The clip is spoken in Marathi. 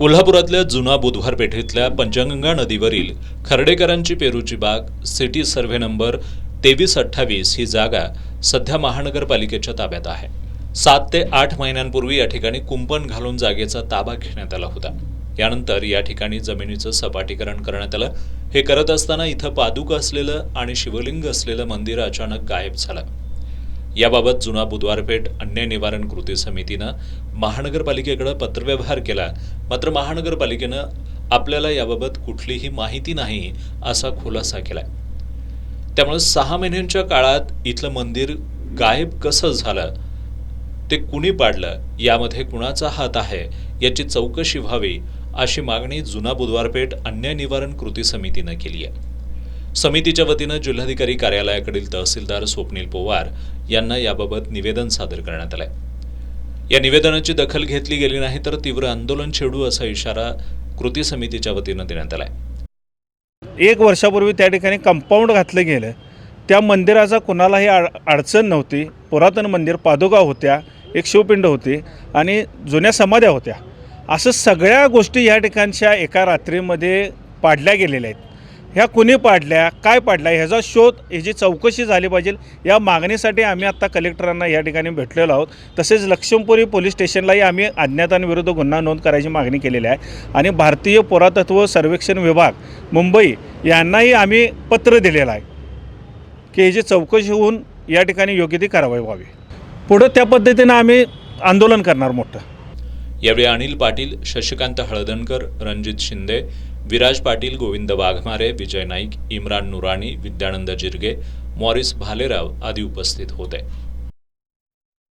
कोल्हापुरातल्या जुना बुधवार पेठेतल्या पंचगंगा नदीवरील खर्डेकरांची पेरूची बाग सिटी सर्व्हे नंबर 2328 ही जागा सध्या महानगरपालिकेच्या ताब्यात आहे। 7 ते 8 महिन्यांपूर्वी या ठिकाणी कुंपण घालून जागेचा ताबा घेण्यात आला होता। यानंतर या ठिकाणी जमिनीचं सपाटीकरण करण्यात आलं। हे करत असताना इथं पादुका असलेलं आणि शिवलिंग असलेलं मंदिर अचानक गायब झालं। याबाबत जुना बुधवारपेठ अन्याय निवारण कृती समितीनं महानगरपालिकेकडे पत्रव्यवहार केला, मात्र महानगरपालिकेनं आपल्याला याबाबत कुठलीही माहिती नाही असा खुलासा केला। त्यामुळे 6 महिन्यांच्या काळात इथलं मंदिर गायब कसं झालं, ते कुणी पाडलं, यामध्ये कुणाचा हात आहे याची चौकशी व्हावी अशी मागणी जुना बुधवारपेठ अन्याय निवारण कृती समितीनं केली आहे। समितीच्या वतीनं जिल्हाधिकारी कार्यालयाकडील तहसीलदार स्वप्नील पोवार यांना याबाबत निवेदन सादर करण्यात आलंय। या निवेदनाची दखल घेतली गेली नाही तर तीव्र आंदोलन छेडू असा इशारा कृती समितीच्या वतीनं देण्यात आलाय। 1 वर्षापूर्वी त्या ठिकाणी कंपाऊंड घातलं गेलं। त्या मंदिराचा कुणालाही अडचण नव्हती। पुरातन मंदिर, पादुका होत्या, एक शिवपिंड होती आणि जुन्या समाध्या होत्या। असं सगळ्या गोष्टी या ठिकाणच्या एका रात्रीमध्ये पाडल्या गेलेल्या आहेत। ह्या कुणी पाडल्या, काय पाडल्या, ह्याचा शोध, ह्याची चौकशी झाली पाहिजे या मागणीसाठी आम्ही आत्ता कलेक्टरांना या ठिकाणी भेटलेलो आहोत। तसेच लक्ष्मीपुरी पोलीस स्टेशनलाही आम्ही अज्ञातांविरुद्ध गुन्हा नोंद करायची मागणी केलेली आहे आणि भारतीय पुरातत्व सर्वेक्षण विभाग मुंबई यांनाही आम्ही पत्र दिलेलं आहे की ह्याची चौकशी होऊन या ठिकाणी योग्य ती कारवाई व्हावी। पुढे त्या पद्धतीनं आम्ही आंदोलन करणार मोठं। यावेळी अनिल पाटील, शशिकांत हळदणकर, रणजित शिंदे, विराज पाटील, गोविंद वाघमारे, विजय नाईक, इम्रान नुराणी, विद्यानंद जिरगे, मॉरिस भालेराव आदी उपस्थित होते।